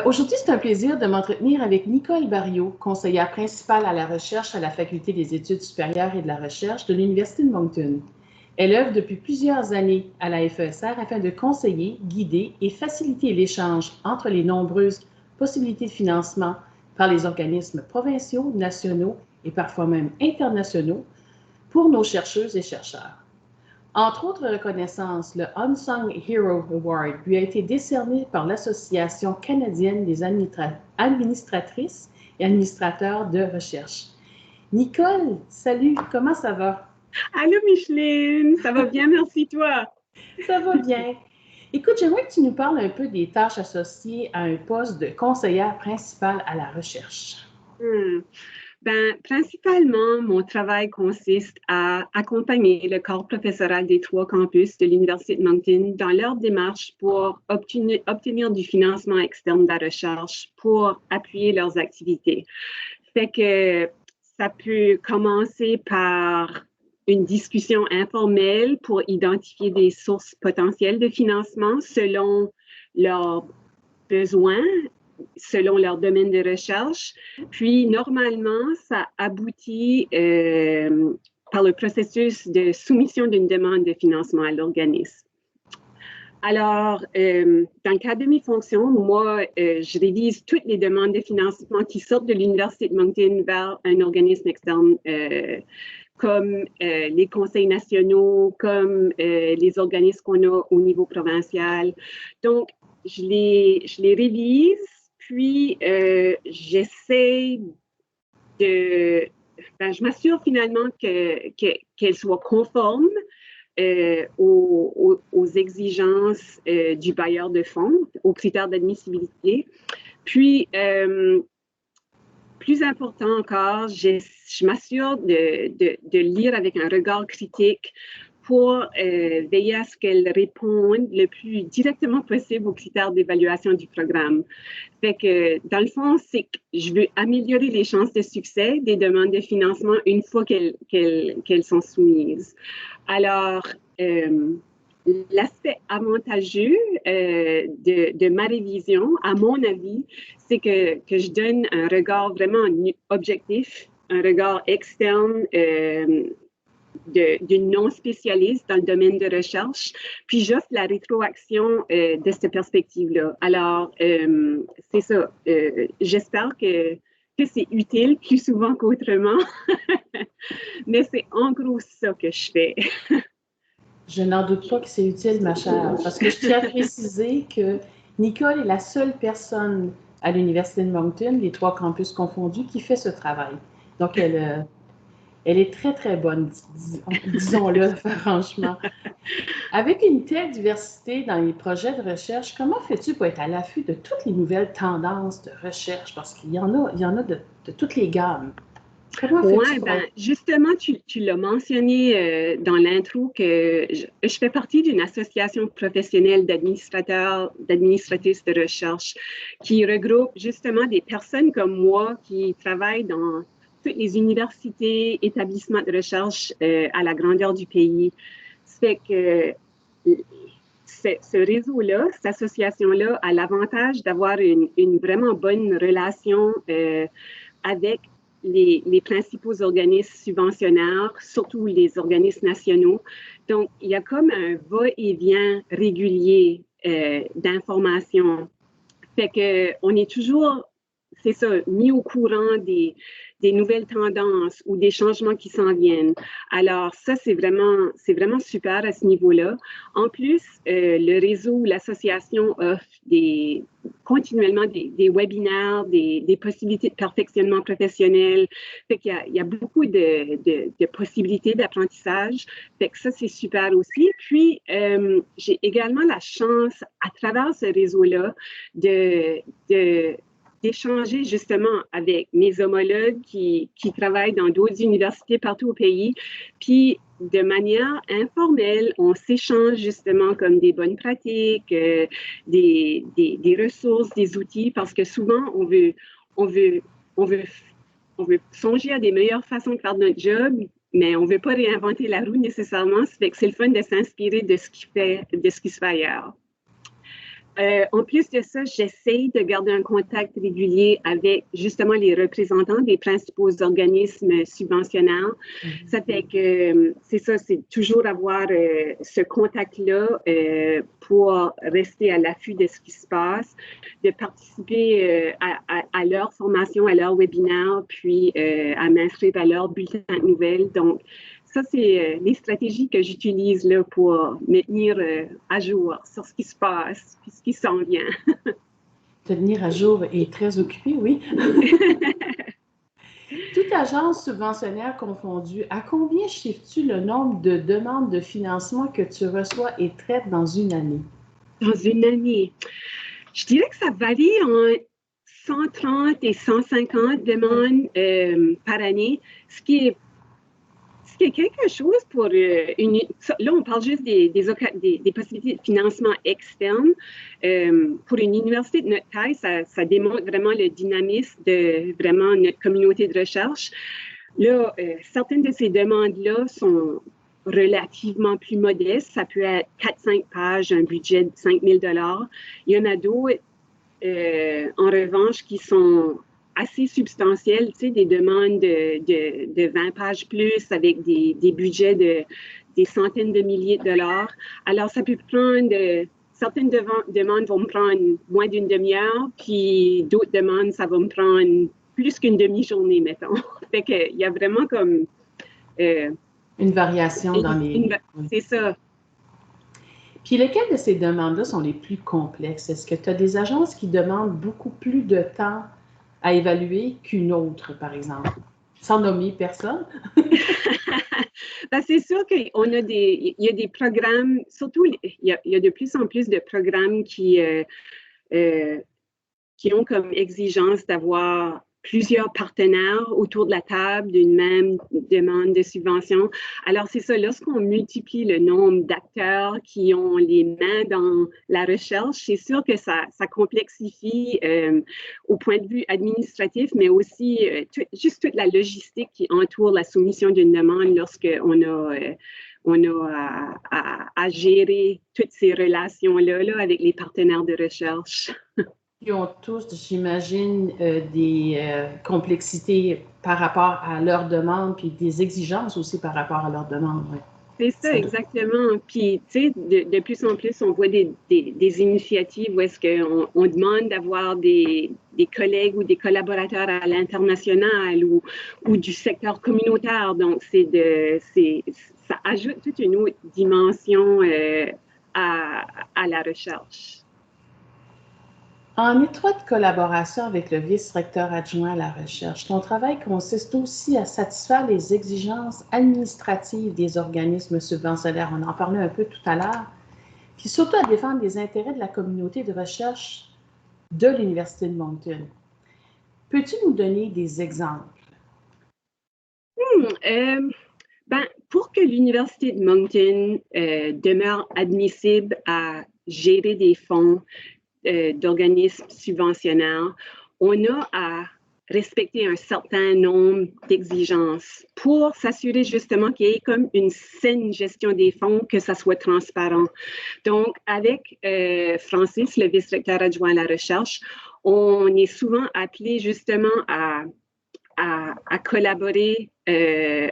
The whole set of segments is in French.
Aujourd'hui, c'est un plaisir de m'entretenir avec Nicole Barriot, conseillère principale à la recherche à la Faculté des études supérieures et de la recherche de l'Université de Moncton. Elle œuvre depuis plusieurs années à la FESR afin de conseiller, guider et faciliter l'échange entre les nombreuses possibilités de financement par les organismes provinciaux, nationaux et parfois même internationaux pour nos chercheuses et chercheurs. Entre autres reconnaissances, le Unsung Hero Award lui a été décerné par l'Association canadienne des administratrices et administrateurs de recherche. Nicole, salut, comment ça va? Allô Micheline, ça va bien, merci toi. Ça va bien. Écoute, j'aimerais que tu nous parles un peu des tâches associées à un poste de conseillère principale à la recherche. Principalement, mon travail consiste à accompagner le corps professoral des 3 campus de l'Université de Moncton dans leur démarche pour obtenir du financement externe de la recherche pour appuyer leurs activités. Fait que ça peut commencer par une discussion informelle pour identifier des sources potentielles de financement selon leurs besoins, selon leur domaine de recherche. Puis, normalement, ça aboutit par le processus de soumission d'une demande de financement à l'organisme. Alors, dans le cadre de mes fonctions, moi, je révise toutes les demandes de financement qui sortent de l'Université de Moncton vers un organisme externe, comme les conseils nationaux, comme les organismes qu'on a au niveau provincial. Donc, je les révise, puis j'essaie de... je m'assure finalement qu'elles soient conformes aux exigences du bailleur de fonds, aux critères d'admissibilité. Puis, plus important encore, je m'assure de lire avec un regard critique pour veiller à ce qu'elles répondent le plus directement possible aux critères d'évaluation du programme. Fait que, dans le fond, c'est que je veux améliorer les chances de succès des demandes de financement une fois qu'elles sont soumises. Alors, l'aspect avantageux de ma révision, à mon avis, c'est que je donne un regard vraiment objectif, un regard externe d'une non-spécialiste dans le domaine de recherche, puis j'offre la rétroaction de cette perspective-là. Alors, c'est ça. J'espère que c'est utile plus souvent qu'autrement, mais c'est en gros ça que je fais. Je n'en doute pas que c'est utile, ma chère, parce que je tiens à préciser que Nicole est la seule personne à l'Université de Moncton, les 3 campus confondus, qui fait ce travail. Donc, elle est très, très bonne, disons-le franchement. Avec une telle diversité dans les projets de recherche, comment fais-tu pour être à l'affût de toutes les nouvelles tendances de recherche? Parce qu'il y en a de toutes les gammes. Oui, justement, tu l'as mentionné dans l'intro que je fais partie d'une association professionnelle d'administratrices de recherche qui regroupe justement des personnes comme moi qui travaillent dans toutes les universités, établissements de recherche à la grandeur du pays. Ça fait que ce réseau-là, cette association-là a l'avantage d'avoir une vraiment bonne relation avec les principaux organismes subventionnaires, surtout les organismes nationaux. Donc, il y a comme un va-et-vient régulier d'informations. Fait qu'on est toujours, c'est ça, mis au courant des nouvelles tendances ou des changements qui s'en viennent. Alors, ça, c'est vraiment super à ce niveau-là. En plus, le réseau, l'association offre continuellement des webinaires, des possibilités de perfectionnement professionnel. Fait qu'il y a beaucoup de possibilités d'apprentissage. Fait que ça, c'est super aussi. Puis, j'ai également la chance, à travers ce réseau-là, d'échanger justement avec mes homologues qui travaillent dans d'autres universités partout au pays. Puis, de manière informelle, on s'échange justement comme des bonnes pratiques, des ressources, des outils, parce que souvent, on veut songer à des meilleures façons de faire notre job, mais on ne veut pas réinventer la roue nécessairement. Ça fait que c'est le fun de s'inspirer de ce qui se fait ailleurs. En plus de ça, j'essaie de garder un contact régulier avec justement les représentants des principaux organismes subventionnaires. Ça fait que c'est ça, c'est toujours avoir ce contact-là pour rester à l'affût de ce qui se passe, de participer à leur formation, à leur webinaire, puis à m'inscrire à leur bulletin de nouvelles. Donc, ça, c'est les stratégies que j'utilise là, pour me tenir à jour sur ce qui se passe et ce qui s'en vient. Te tenir à jour et très occupé, oui. Toute agence subventionnaire confondue, à combien chiffres-tu le nombre de demandes de financement que tu reçois et traites dans une année? Dans une année, je dirais que ça varie en 130 et 150 demandes par année, ce qui est quelque chose pour une... Là, on parle juste des possibilités de financement externe. Pour une université de notre taille, ça démontre vraiment le dynamisme de vraiment notre communauté de recherche. Là, certaines de ces demandes-là sont relativement plus modestes. Ça peut être 4-5 pages, un budget de 5 000 $. Il y en a d'autres, en revanche, qui sont assez substantielles, tu sais, des demandes de 20 pages plus avec des budgets de des centaines de milliers de dollars. Alors, ça peut prendre, certaines demandes vont me prendre moins d'une demi-heure, puis d'autres demandes, ça va me prendre plus qu'une demi-journée, mettons. Fait qu'il y a vraiment comme... une variation dans les... C'est ça. Puis, lesquelles de ces demandes-là sont les plus complexes? Est-ce que tu as des agences qui demandent beaucoup plus de temps à évaluer qu'une autre, par exemple? Sans nommer personne? Ben, c'est sûr qu'il y a des programmes, surtout il y a de plus en plus de programmes qui ont comme exigence d'avoir plusieurs partenaires autour de la table d'une même demande de subvention. Alors, c'est ça, lorsqu'on multiplie le nombre d'acteurs qui ont les mains dans la recherche, c'est sûr que ça complexifie au point de vue administratif, mais aussi juste toute la logistique qui entoure la soumission d'une demande lorsqu'on a à gérer toutes ces relations-là là, avec les partenaires de recherche. Ils ont tous, j'imagine, des complexités par rapport à leurs demandes, puis des exigences aussi par rapport à leurs demandes. Ouais. C'est ça, exactement. Puis, tu sais, de plus en plus, on voit des initiatives où est-ce qu'on demande d'avoir des collègues ou des collaborateurs à l'international ou du secteur communautaire. Donc, ça ajoute toute une autre dimension à la recherche. En étroite collaboration avec le vice-recteur adjoint à la recherche, ton travail consiste aussi à satisfaire les exigences administratives des organismes subventionnaires. On en parlait un peu tout à l'heure. Puis surtout à défendre les intérêts de la communauté de recherche de l'Université de Moncton. Peux-tu nous donner des exemples? Pour que l'Université de Moncton demeure admissible à gérer des fonds d'organismes subventionnaires, on a à respecter un certain nombre d'exigences pour s'assurer justement qu'il y ait comme une saine gestion des fonds, que ça soit transparent. Donc, avec Francis, le vice-recteur adjoint à la recherche, on est souvent appelé justement à collaborer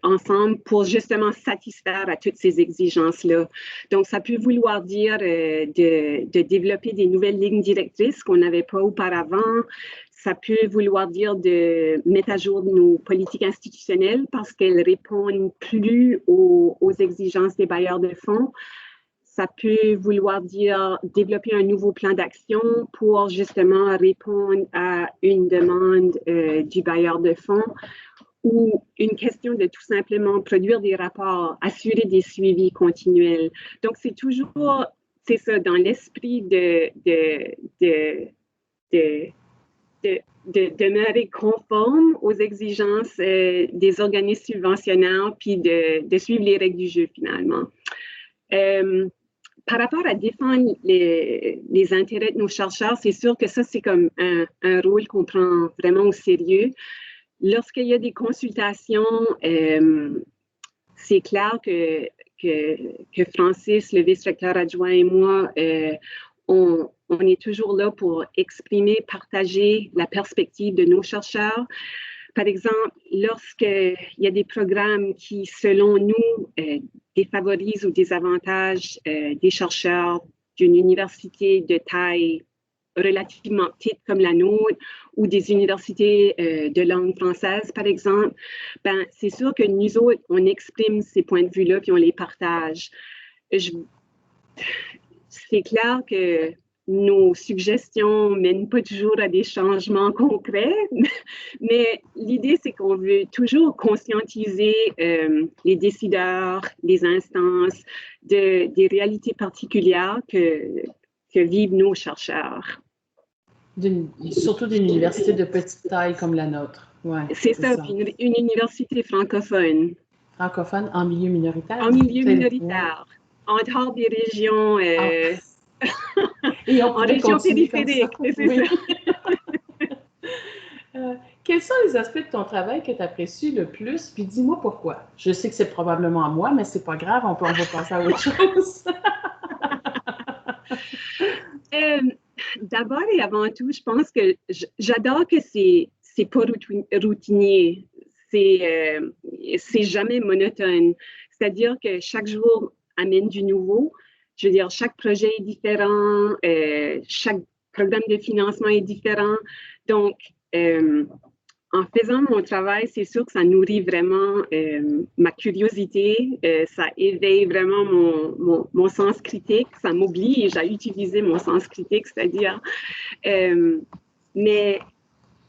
ensemble pour justement satisfaire à toutes ces exigences-là. Donc, ça peut vouloir dire de développer des nouvelles lignes directrices qu'on n'avait pas auparavant. Ça peut vouloir dire de mettre à jour nos politiques institutionnelles parce qu'elles répondent plus aux exigences des bailleurs de fonds. Ça peut vouloir dire développer un nouveau plan d'action pour justement répondre à une demande du bailleur de fonds ou une question de tout simplement produire des rapports, assurer des suivis continuels. Donc, c'est toujours, c'est ça, dans l'esprit de demeurer conforme aux exigences des organismes subventionnaires puis de suivre les règles du jeu finalement. Par rapport à défendre les intérêts de nos chercheurs, c'est sûr que ça, c'est comme un rôle qu'on prend vraiment au sérieux. Lorsqu'il y a des consultations, c'est clair que Francis, le vice-recteur adjoint et moi, on on est toujours là pour exprimer, partager la perspective de nos chercheurs. Par exemple, lorsqu'il y a des programmes qui, selon nous, défavorisent ou désavantagent des chercheurs d'une université de taille relativement petite comme la nôtre ou des universités de langue française, par exemple, ben, c'est sûr que nous autres, on exprime ces points de vue-là puis on les partage. C'est clair que nos suggestions ne mènent pas toujours à des changements concrets, mais l'idée, c'est qu'on veut toujours conscientiser les décideurs, les instances des réalités particulières que vivent nos chercheurs. Surtout d'une université de petite taille comme la nôtre. Ouais, c'est ça, puis une université francophone. Francophone en milieu minoritaire? En milieu minoritaire, en dehors des régions... Et on en région périphérique, c'est oui. ça. Quels sont les aspects de ton travail que tu apprécies le plus? Puis dis-moi pourquoi. Je sais que c'est probablement à moi, mais c'est pas grave, on va passer à autre chose. D'abord et avant tout, je pense que j'adore que c'est pas routinier, c'est jamais monotone. C'est-à-dire que chaque jour amène du nouveau. Je veux dire, chaque projet est différent, chaque programme de financement est différent. Donc, en faisant mon travail, c'est sûr que ça nourrit vraiment ma curiosité, ça éveille vraiment mon sens critique, ça m'oblige à utiliser mon sens critique, c'est-à-dire, mais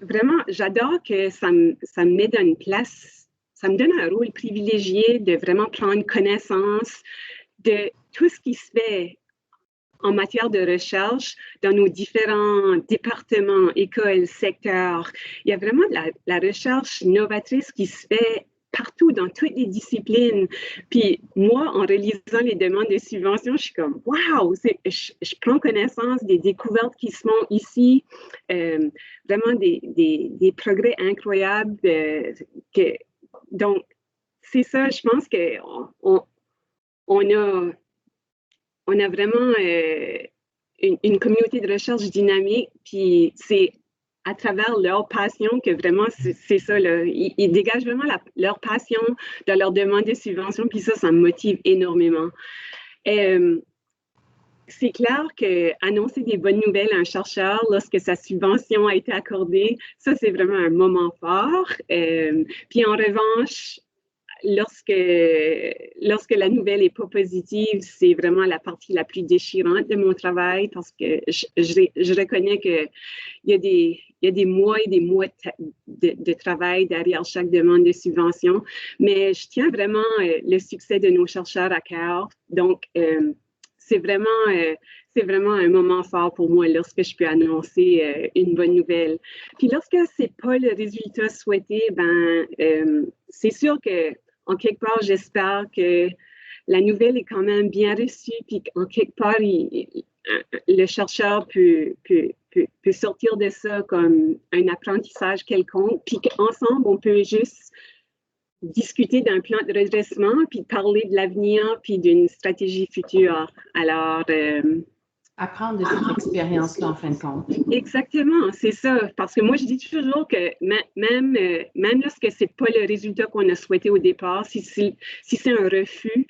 vraiment, j'adore que ça me met dans une place, ça me donne un rôle privilégié de vraiment prendre connaissance de tout ce qui se fait en matière de recherche dans nos différents départements, écoles, secteurs. Il y a vraiment de la recherche novatrice qui se fait partout, dans toutes les disciplines. Puis moi, en relisant les demandes de subventions, je suis comme, wow, je prends connaissance des découvertes qui se font ici, vraiment des progrès incroyables. Donc, c'est ça, je pense on a vraiment une communauté de recherche dynamique, puis c'est à travers leur passion que vraiment, c'est ça, là, ils dégagent vraiment leur passion dans leur demande de subvention, puis ça me motive énormément. C'est clair qu'annoncer des bonnes nouvelles à un chercheur lorsque sa subvention a été accordée, ça, c'est vraiment un moment fort. Puis en revanche, lorsque la nouvelle n'est pas positive, c'est vraiment la partie la plus déchirante de mon travail parce que je reconnais qu'il y a des mois et des mois de travail derrière chaque demande de subvention, mais je tiens vraiment le succès de nos chercheurs à cœur. Donc, c'est vraiment un moment fort pour moi lorsque je peux annoncer une bonne nouvelle. Puis lorsque c'est pas le résultat souhaité, c'est sûr que en quelque part, j'espère que la nouvelle est quand même bien reçue, puis qu'en quelque part, le chercheur peut sortir de ça comme un apprentissage quelconque, puis qu'ensemble, on peut juste discuter d'un plan de redressement, puis parler de l'avenir, puis d'une stratégie future. Alors, apprendre de cette expérience-là, en fin de compte. Exactement, c'est ça. Parce que moi, je dis toujours que même lorsque ce n'est pas le résultat qu'on a souhaité au départ, si c'est un refus,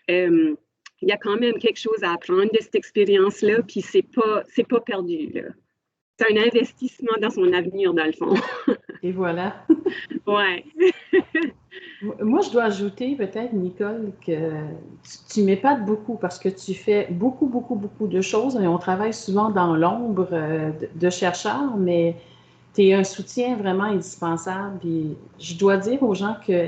il y a quand même quelque chose à apprendre de cette expérience-là, puis c'est pas perdu, là. C'est un investissement dans son avenir, dans le fond. Et voilà. Ouais. Moi, je dois ajouter peut-être, Nicole, que tu m'épates beaucoup parce que tu fais beaucoup, beaucoup, beaucoup de choses et on travaille souvent dans l'ombre de chercheurs, mais tu es un soutien vraiment indispensable. Et je dois dire aux gens que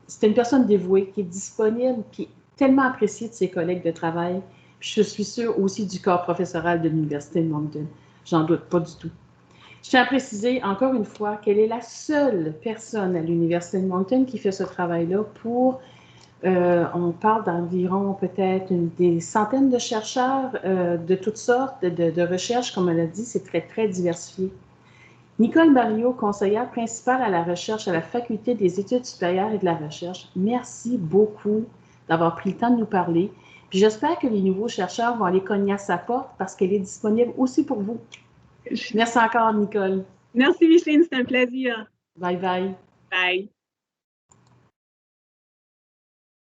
c'est une personne dévouée, qui est disponible, qui est tellement appréciée de ses collègues de travail. Puis je suis sûre aussi du corps professoral de l'Université de Moncton. J'en doute pas du tout. Je tiens à préciser encore une fois qu'elle est la seule personne à l'Université de Moncton qui fait ce travail-là pour, on parle d'environ peut-être des centaines de chercheurs de toutes sortes de recherches, comme elle a dit, c'est très, très diversifié. Nicole Barriot, conseillère principale à la recherche à la Faculté des études supérieures et de la recherche, merci beaucoup d'avoir pris le temps de nous parler. Puis j'espère que les nouveaux chercheurs vont aller cogner à sa porte parce qu'elle est disponible aussi pour vous. Merci encore, Nicole. Merci, Micheline, c'est un plaisir. Bye bye. Bye.